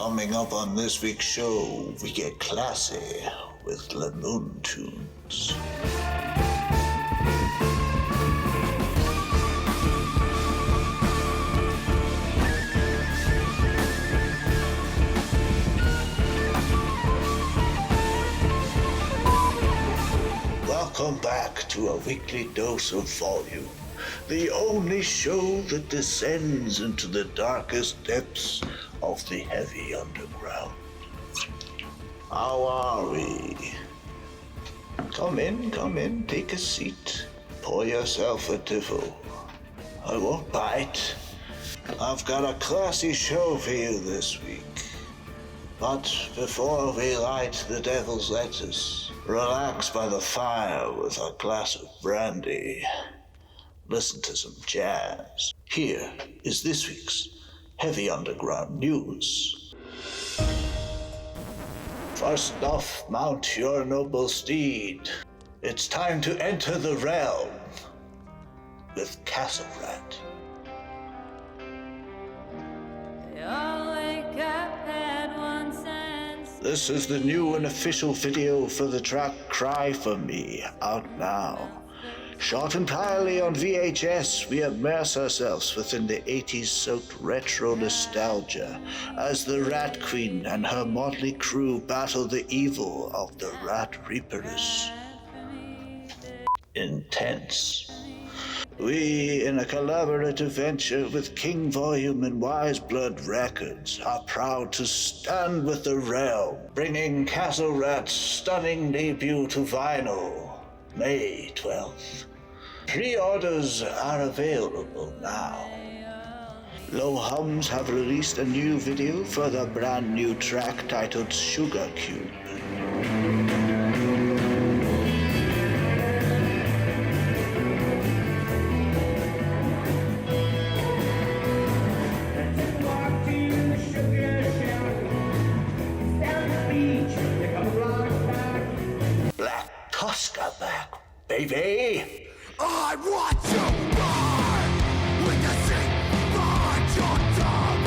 Coming up on this week's show, we get classy with Les Moontunes. Welcome back to a weekly dose of volume, the only show that descends into the darkest depths of the heavy underground. How are we? Come in, take a seat. Pour yourself a tifo. I won't bite. I've got a classy show for you this week. But before we light the devil's lettuce, relax by the fire with a glass of brandy. Listen to some jazz. Here is this week's Heavy Underground News. First off, mount your noble steed. It's time to enter the realm with Castle Rat. This is the new and official video for the track Cry For Me, out now. Shot entirely on VHS, we immerse ourselves within the 80s-soaked retro nostalgia as the Rat Queen and her motley crew battle the evil of the Rat Reapers. Intense. We, in a collaborative venture with King Volume and Wise Blood Records, are proud to stand with the realm, bringing Castle Rat's stunning debut to vinyl, May 12th. Pre-orders are available now. Low Hums have released a new video for the brand new track titled Sugar Cube. Tosca back, baby! I want to burn with the same your tongue.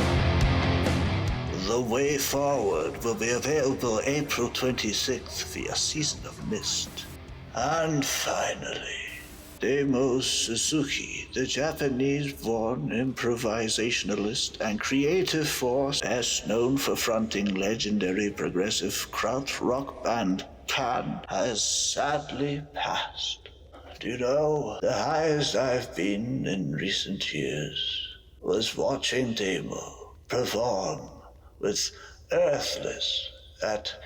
The Way Forward will be available April 26th via Season of Mist. And finally, Demo Suzuki, the Japanese-born improvisationalist and creative force best known for fronting legendary progressive krautrock band Can, has sadly passed. Do you know, the highest I've been in recent years was watching Demo perform with Earthless at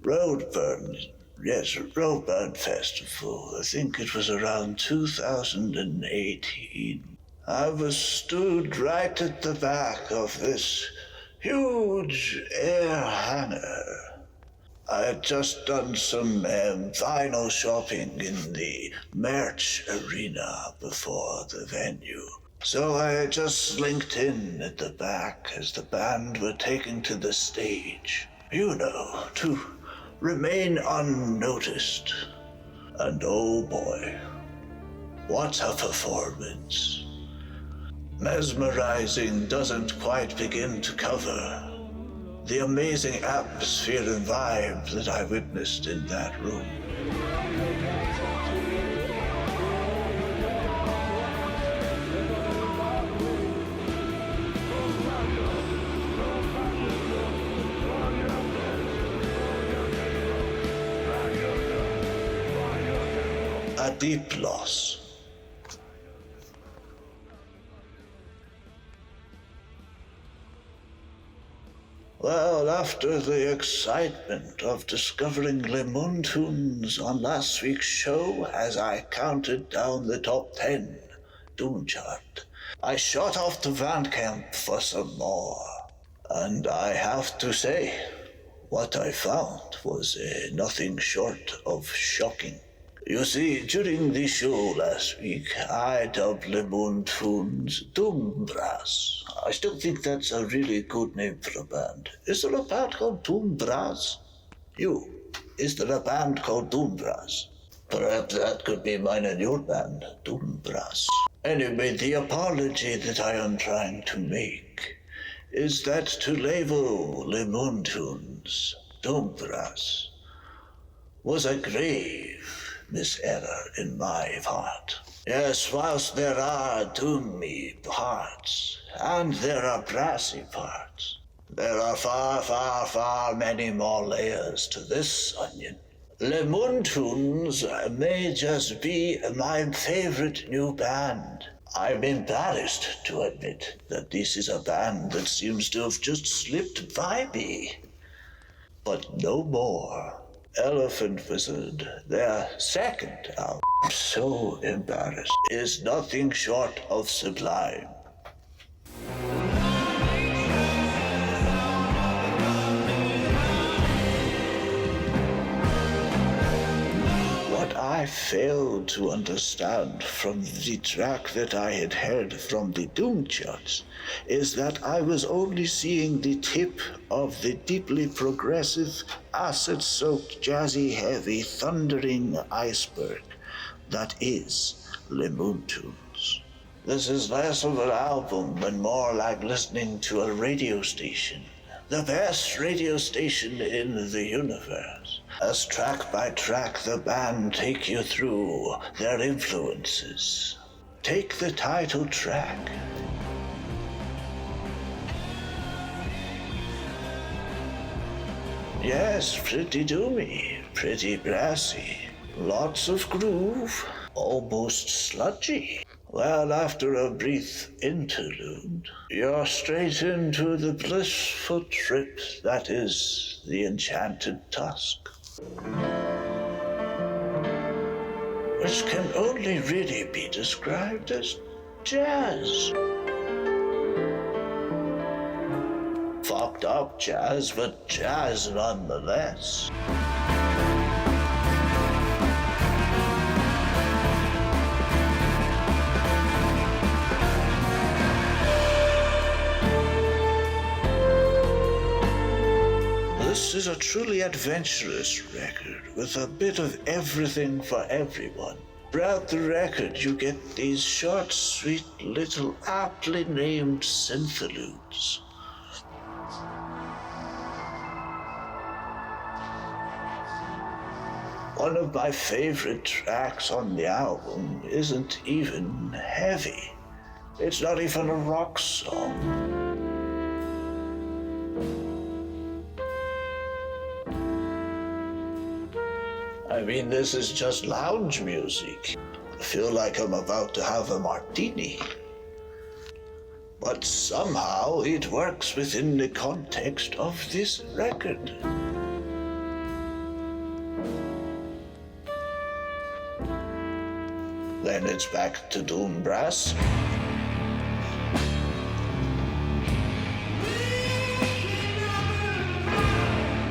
Roadburn Festival. I think it was around 2018. I was stood right at the back of this huge air hangar. I had just done some vinyl shopping in the merch arena before the venue. So I just slinked in at the back as the band were taken to the stage. You know, to remain unnoticed. And oh boy, what a performance. Mesmerizing doesn't quite begin to cover the amazing atmosphere and vibe that I witnessed in that room. A deep loss. Well, after the excitement of discovering Les Moontunes on last week's show as I counted down the top 10 Doom chart, I shot off to Bandcamp for some more. And I have to say, what I found was nothing short of shocking. You see, during the show last week, I dubbed Les Moontunes Doom Brass. I still think that's a really good name for a band. Is there a band called Doom Brass? Is there a band called Doom Brass? Perhaps that could be mine and your band, Doom Brass. Anyway, the apology that I am trying to make is that to label Les Moontunes Doombrass was a grave miserror in my part. Yes, whilst there are doomy parts, and there are brassy parts, there are far, far, far many more layers to this onion. Les Moontunes may just be my favorite new band. I'm embarrassed to admit that this is a band that seems to have just slipped by me. But no more. Elephant Wizard, their second album, I'm so embarrassed, is nothing short of sublime. What I failed to understand from the track that I had heard from the Doom charts is that I was only seeing the tip of the deeply progressive, acid-soaked, jazzy, heavy, thundering iceberg that is Les Moontunes. This is less of an album and more like listening to a radio station. The best radio station in the universe. As track by track the band take you through their influences. Take the title track. Yes, pretty doomy, pretty brassy. Lots of groove, almost sludgy. Well, after a brief interlude, you're straight into the blissful trip that is the Enchanted Tusk. Which can only really be described as jazz. Fucked up jazz, but jazz nonetheless. This is a truly adventurous record with a bit of everything for everyone. Throughout the record, you get these short, sweet, little aptly named synthaludes. One of my favorite tracks on the album isn't even heavy. It's not even a rock song. I mean, this is just lounge music. I feel like I'm about to have a martini. But somehow it works within the context of this record. Then it's back to Doom Brass.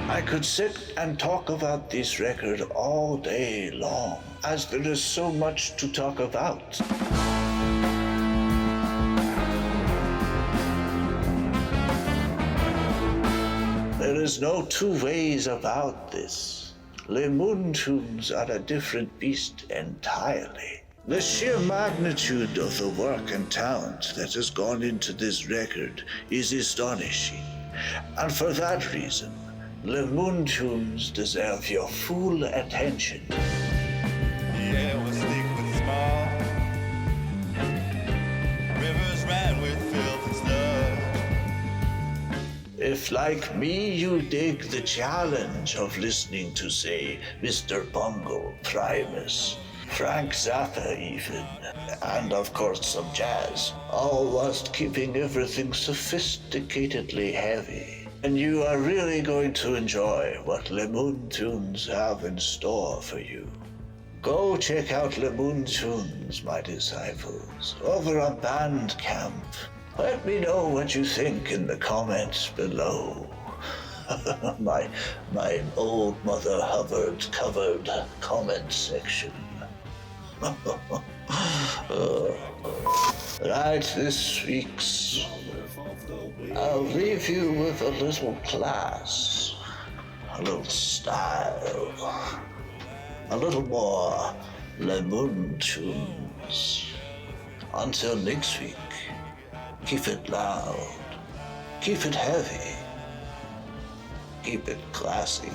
I could sit and talk about this record all day long, as there is so much to talk about. There is no two ways about this. Les Moontunes are a different beast entirely. The sheer magnitude of the work and talent that has gone into this record is astonishing, and for that reason, Les Moontunes deserve your full attention. Yeah, we'll stick with small. Rivers ran with filth and sludge. If, like me, you dig the challenge of listening to, say, Mr. Bungle, Primus, Frank Zappa even, and of course some jazz, all whilst keeping everything sophisticatedly heavy, and you are really going to enjoy what Les Moontunes have in store for you. Go check out Les Moontunes, my disciples, over on Bandcamp. Let me know what you think in the comments below. my old Mother Hubbard covered comment section. Right, this week's I'll leave you with a little class, a little style, a little more Les Moontunes. Until next week, keep it loud, Keep it heavy. Keep it classy.